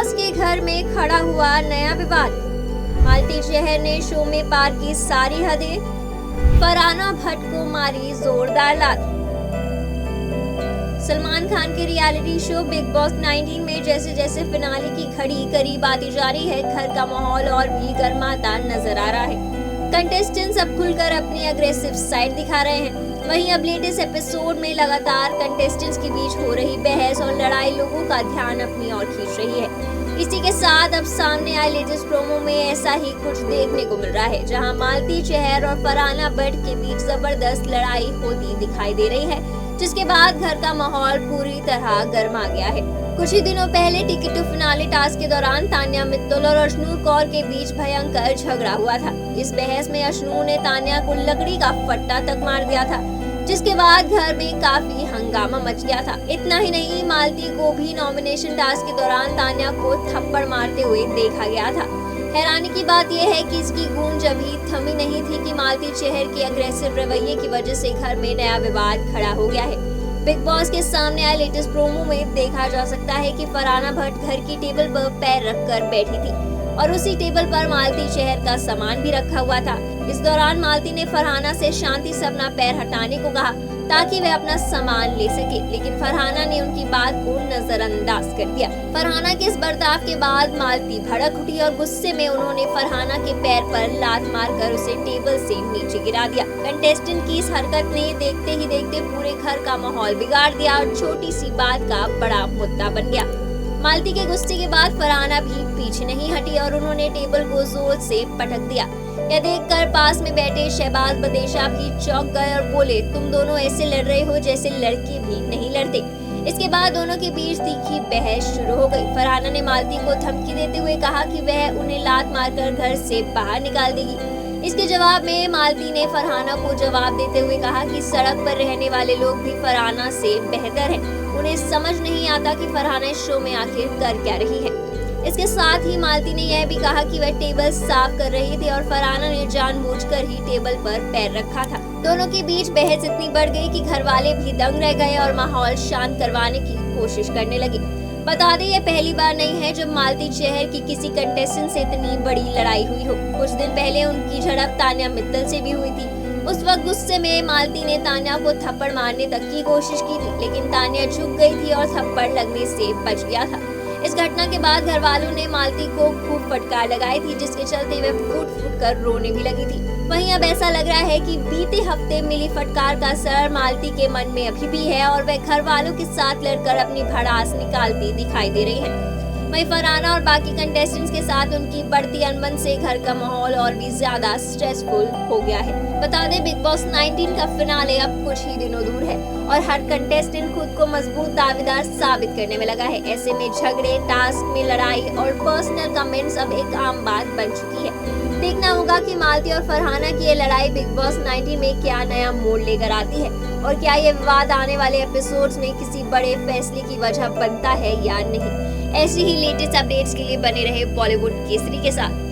दास के घर में खड़ा हुआ नया विवाद। मालती शहर ने शो में पार की सारी हदें, फरहाना भट्ट को मारी जोरदार लात। सलमान खान के रियलिटी शो बिग बॉस 19 में जैसे जैसे फिनाले की घड़ी करीब आती जा रही है, घर का माहौल और भी गर्माता नजर आ रहा है। कंटेस्टेंट्स अब खुलकर अपनी अग्रेसिव साइड दिखा रहे हैं। वहीं अब लेटेस्ट एपिसोड में लगातार कंटेस्टेंट्स के बीच हो रही बहस और लड़ाई लोगों का ध्यान अपनी ओर खींच रही है। इसी के साथ अब सामने आए लेटेस्ट प्रोमो में ऐसा ही कुछ देखने को मिल रहा है, जहां मालती चहर और फरहाना भट्ट के बीच जबरदस्त लड़ाई होती दिखाई दे रही है, जिसके बाद घर का माहौल पूरी तरह गर्मा गया है। कुछ ही दिनों पहले टिकट टू फिनाले टास्क के दौरान तान्या मित्तल और अशनूर कौर के बीच भयंकर झगड़ा हुआ था। इस बहस में अशनूर ने तान्या को लकड़ी का फट्टा तक मार दिया था, जिसके बाद घर में काफी हंगामा मच गया था। इतना ही नहीं, मालती को भी नॉमिनेशन टास्क के दौरान तान्या को थप्पड़ मारते हुए देखा गया था। हैरानी की बात यह है कि इसकी गूंज अभी थमी नहीं थी कि मालती चहर के अग्रेसिव रवैये की वजह से घर में नया विवाद खड़ा हो गया है। बिग बॉस के सामने आए लेटेस्ट प्रोमो में देखा जा सकता है कि फरहाना भट्ट घर की टेबल पर पैर रखकर बैठी थी और उसी टेबल पर मालती चहर का सामान भी रखा हुआ था। इस दौरान मालती ने फरहाना से शांति से अपना पैर हटाने को कहा ताकि वह अपना सामान ले सके, लेकिन फरहाना ने उनकी बात को नजरअंदाज कर दिया। फरहाना के इस बर्ताव के बाद मालती भड़क उठी और गुस्से में उन्होंने फरहाना के पैर पर लात मारकर उसे टेबल से नीचे गिरा दिया। कंटेस्टेंट की इस हरकत ने देखते ही देखते पूरे घर का माहौल बिगाड़ दिया और छोटी सी बात का बड़ा मुद्दा बन गया। मालती के गुस्से के बाद फरहाना भी पीछे नहीं हटी और उन्होंने टेबल को जोर से पटक दिया। यह देखकर पास में बैठे शहबाज बदेशा भी चौंक गए और बोले, तुम दोनों ऐसे लड़ रहे हो जैसे लड़के भी नहीं लड़ते। इसके बाद दोनों के बीच तीखी बहस शुरू हो गई। फरहाना ने मालती को धमकी देते हुए कहा कि वह उन्हें लात मारकर घर से बाहर निकाल देगी। इसके जवाब में मालती ने फरहाना को जवाब देते हुए कहा कि सड़क पर रहने वाले लोग भी फरहाना से बेहतर हैं। उन्हें समझ नहीं आता कि फरहाना इस शो में आखिर कर क्या रही है। इसके साथ ही मालती ने यह भी कहा कि वह टेबल साफ कर रही थी और फरहाना ने जानबूझकर ही टेबल पर पैर रखा था। दोनों के बीच बहस इतनी बढ़ गई कि घर वाले भी दंग रह गए और माहौल शांत करवाने की कोशिश करने लगे। बता दें, यह पहली बार नहीं है जब मालती चहर की किसी कंटेस्टेंट से इतनी बड़ी लड़ाई हुई हो। कुछ दिन पहले उनकी झड़प तान्या मित्तल से भी हुई थी। उस वक्त गुस्से में मालती ने तान्या को थप्पड़ मारने तक की कोशिश की थी, लेकिन तान्या झुक गई थी और थप्पड़ लगने से बच गया था। इस घटना के बाद घर वालों ने मालती को खूब फटकार लगाई थी, जिसके चलते वह फूट फूट कर रोने भी लगी थी। वहीं अब ऐसा लग रहा है कि बीते हफ्ते मिली फटकार का असर मालती के मन में अभी भी है और वह घर वालों के साथ लड़कर अपनी भड़ास निकालती दिखाई दे रही है। वहीं फरहाना और बाकी कंटेस्टेंट्स के साथ उनकी बढ़ती अनबन से घर का माहौल और भी ज्यादा स्ट्रेसफुल हो गया है। बता दें, बिग बॉस 19 का फिनाले अब कुछ ही दिनों दूर है और हर कंटेस्टेंट खुद को मजबूत दावेदार साबित करने में लगा है। ऐसे में झगड़े, टास्क में लड़ाई और पर्सनल कमेंट्स अब एक आम बात बन चुकी है। देखना होगा कि मालती और फरहाना की ये लड़ाई बिग बॉस 19 में क्या नया मोड़ लेकर आती है और क्या ये विवाद आने वाले एपिसोड्स में किसी बड़े फैसले की वजह बनता है या नहीं। ऐसी ही लेटेस्ट अपडेट्स के लिए बने रहे बॉलीवुड केसरी के साथ।